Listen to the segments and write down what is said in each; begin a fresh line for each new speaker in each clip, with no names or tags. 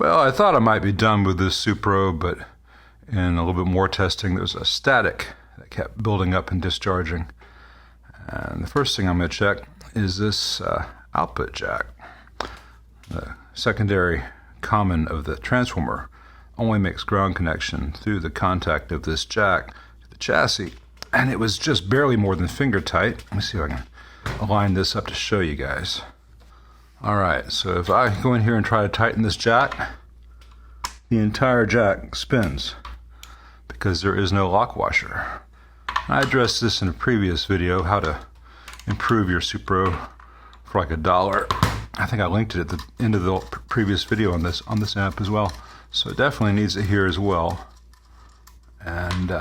Well, I thought I might be done with this Supro, but in a little bit more testing, there was a static that kept building up and discharging. And the first thing I'm going to check is this output jack. The secondary common of the transformer only makes ground connection through the contact of this jack to the chassis, and it was just barely more than finger tight. Let me see if I can align this up to show you guys. Alright, so if I go in here and try to tighten this jack, the entire jack spins because there is no lock washer. I addressed this in a previous video, how to improve your Supro for like $1. I think I linked it at the end of the previous video on this amp as well. So it definitely needs it here as well. And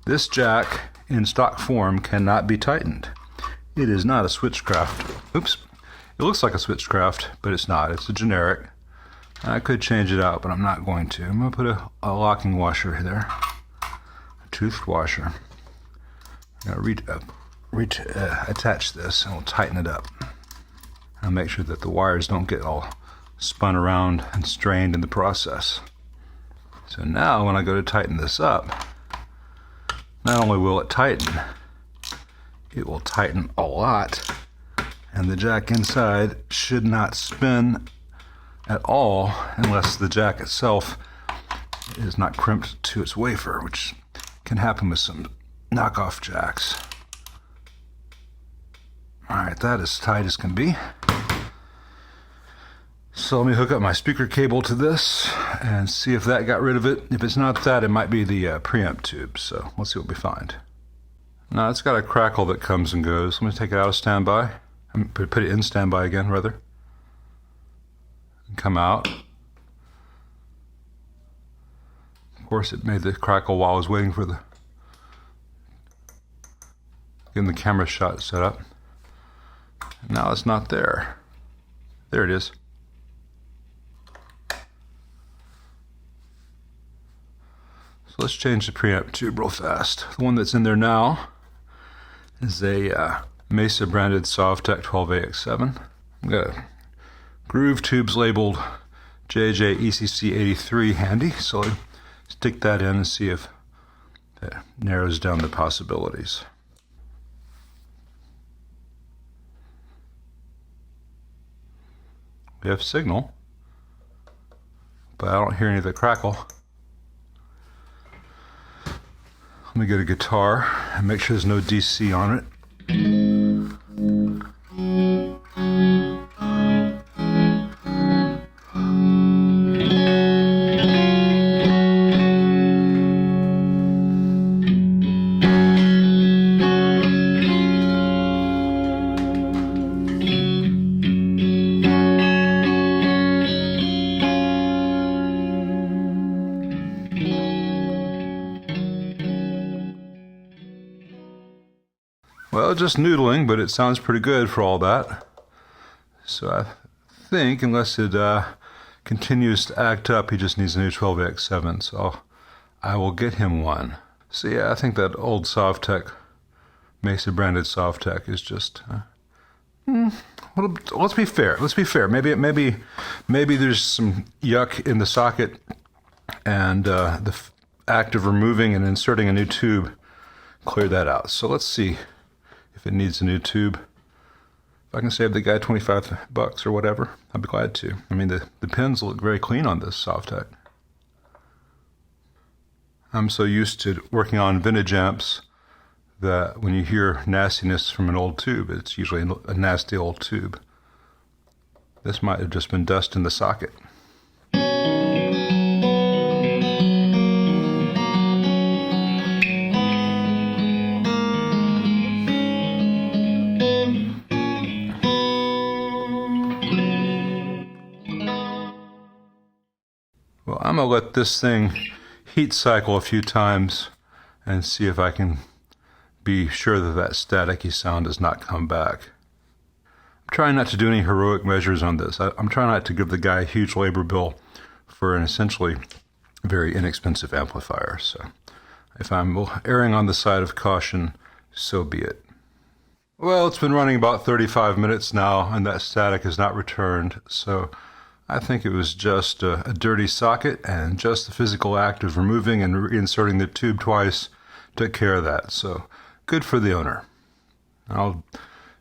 this jack in stock form cannot be tightened. It is not a switchcraft. Oops. It looks like a switchcraft, but it's not. It's a generic. I could change it out, but I'm not going to. I'm going to put a locking washer there. A toothed washer. I'm going to attach this and we'll tighten it up. I'll make sure that the wires don't get all spun around and strained in the process. So now when I go to tighten this up, not only will it tighten, it will tighten a lot, and the jack inside should not spin at all unless the jack itself is not crimped to its wafer, which can happen with some knockoff jacks. Alright, that is tight as can be. So let me hook up my speaker cable to this and see if that got rid of it. If it's not that, it might be the preamp tube, so let's see what we find. Now it's got a crackle that comes and goes. Let me take it out of standby. Put it in standby again, rather. And come out. Of course, it made the crackle while I was waiting for getting the camera shot set up. Now it's not there. There it is. So let's change the preamp tube real fast. The one that's in there now is a Mesa branded Sovtech 12AX7. I've got groove tubes labeled JJ ECC83 handy, so I'll stick that in and see if that narrows down the possibilities. We have signal, but I don't hear any of the crackle. Let me get a guitar and make sure there's no DC on it. Well, just noodling, but it sounds pretty good for all that. So I think, unless it continues to act up, he just needs a new 12AX7, so I will get him one. So yeah, I think that old Sovtech, Mesa branded Sovtech is just... well, let's be fair. Let's be fair. Maybe there's some yuck in the socket, and the act of removing and inserting a new tube cleared that out. So let's see if it needs a new tube. If I can save the guy $25 or whatever, I'd be glad to. I mean, the pins look very clean on this Sovtech. I'm so used to working on vintage amps that when you hear nastiness from an old tube, it's usually a nasty old tube. This might have just been dust in the socket. Well, I'm going to let this thing heat cycle a few times and see if I can be sure that that staticky sound does not come back. I'm trying not to do any heroic measures on this. I'm trying not to give the guy a huge labor bill for an essentially very inexpensive amplifier. So if I'm erring on the side of caution, so be it. Well, it's been running about 35 minutes now and that static has not returned. So I think it was just a dirty socket, and just the physical act of removing and reinserting the tube twice took care of that. So good for the owner. I'll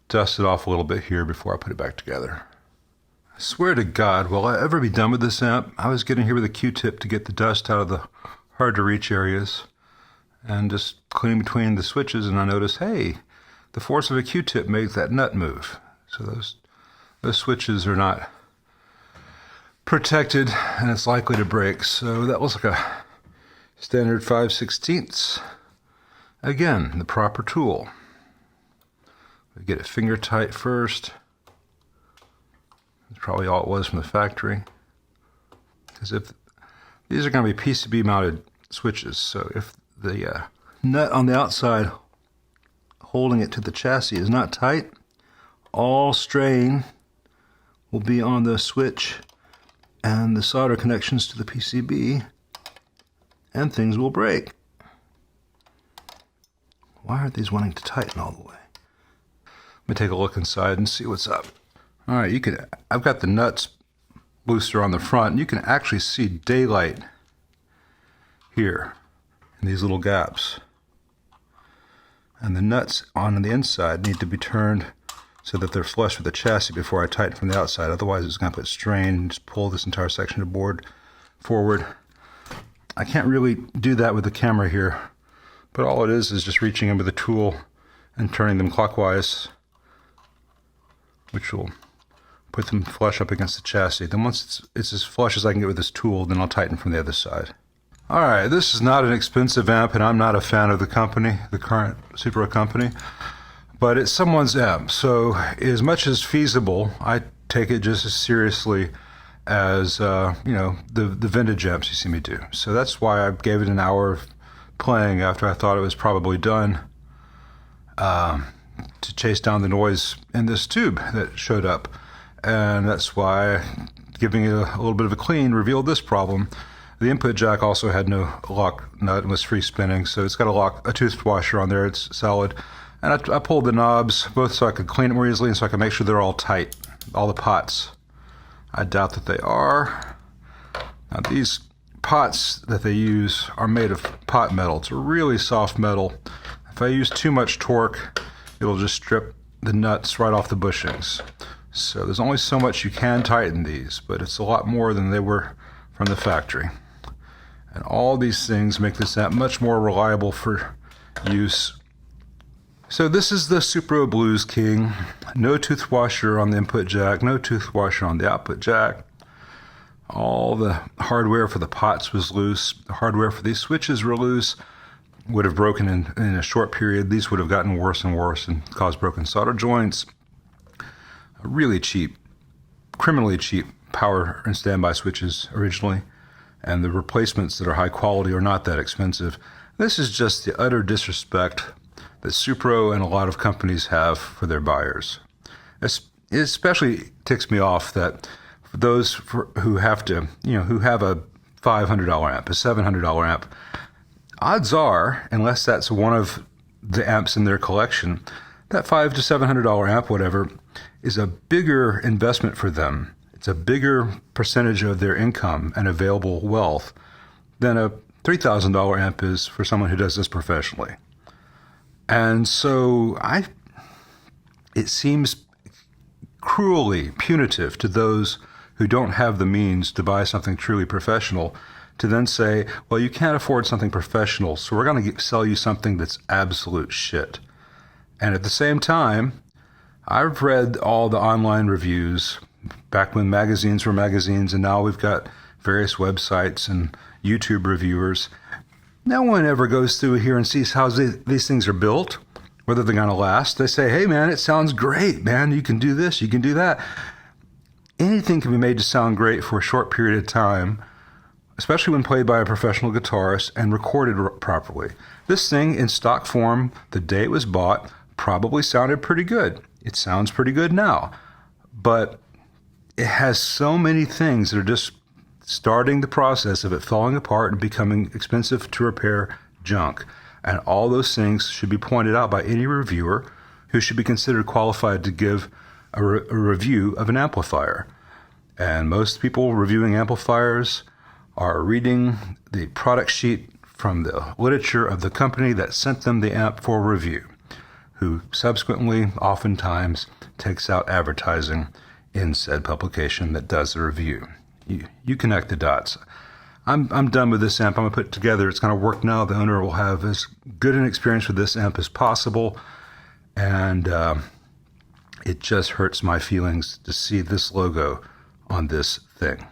dust it off a little bit here before I put it back together. I swear to God, will I ever be done with this amp? I was getting here with a Q-tip to get the dust out of the hard to reach areas and just cleaning between the switches, and I noticed, hey, the force of a Q-tip makes that nut move. So those switches are not protected, and it's likely to break. So that was like a standard 5/16. Again, the proper tool. We get it finger tight first. That's probably all it was from the factory. Because if these are going to be PCB mounted switches, so if the nut on the outside holding it to the chassis is not tight, all strain will be on the switch and the solder connections to the PCB, and things will break. Why aren't these wanting to tighten all the way? Let me take a look inside and see what's up. All right, I've got the nuts booster on the front, and you can actually see daylight here in these little gaps. And the nuts on the inside need to be turned so that they're flush with the chassis before I tighten from the outside. Otherwise, it's going to put strain and just pull this entire section of board forward. I can't really do that with the camera here, but all it is just reaching in with a tool and turning them clockwise, which will put them flush up against the chassis. Then once it's as flush as I can get with this tool, then I'll tighten from the other side. All right, this is not an expensive amp, and I'm not a fan of the company, the current Supro company, but it's someone's amp. So as much as feasible, I take it just as seriously as the vintage amps you see me do. So that's why I gave it an hour of playing after I thought it was probably done, to chase down the noise in this tube that showed up. And that's why giving it a little bit of a clean revealed this problem. The input jack also had no lock nut and was free spinning, so it's got a tooth washer on there. It's solid. And I pulled the knobs both so I could clean it more easily and so I could make sure they're all tight, all the pots. I doubt that they are. Now these pots that they use are made of pot metal. It's a really soft metal. If I use too much torque, it'll just strip the nuts right off the bushings. So there's only so much you can tighten these, but it's a lot more than they were from the factory. And all these things make this amp much more reliable for use. So this is the Supro Blues King. No tooth washer on the input jack, no tooth washer on the output jack. All the hardware for the pots was loose. The hardware for these switches were loose. Would have broken in a short period. These would have gotten worse and worse and caused broken solder joints. Really cheap, criminally cheap power and standby switches originally, and the replacements that are high quality are not that expensive. This is just the utter disrespect that Supro and a lot of companies have for their buyers. It especially ticks me off that for those who have a $500 amp, a $700 amp, odds are, unless that's one of the amps in their collection, that $500 to $700 amp, whatever, is a bigger investment for them. It's a bigger percentage of their income and available wealth than a $3,000 amp is for someone who does this professionally. And so it seems cruelly punitive to those who don't have the means to buy something truly professional to then say, well, you can't afford something professional, so we're going to sell you something that's absolute shit. And at the same time, I've read all the online reviews back when magazines were magazines, and now we've got various websites and YouTube reviewers. No one ever goes through here and sees how these things are built, whether they're going to last. They say, hey, man, it sounds great, man. You can do this, you can do that. Anything can be made to sound great for a short period of time, especially when played by a professional guitarist and recorded properly. This thing in stock form, the day it was bought, probably sounded pretty good. It sounds pretty good now, but it has so many things that are just starting the process of it falling apart and becoming expensive to repair junk. And all those things should be pointed out by any reviewer who should be considered qualified to give a review of an amplifier. And most people reviewing amplifiers are reading the product sheet from the literature of the company that sent them the amp for review, who subsequently oftentimes takes out advertising in said publication that does the review. You connect the dots. I'm done with this amp. I'm going to put it together. It's going to work now. The owner will have as good an experience with this amp as possible. And it just hurts my feelings to see this logo on this thing.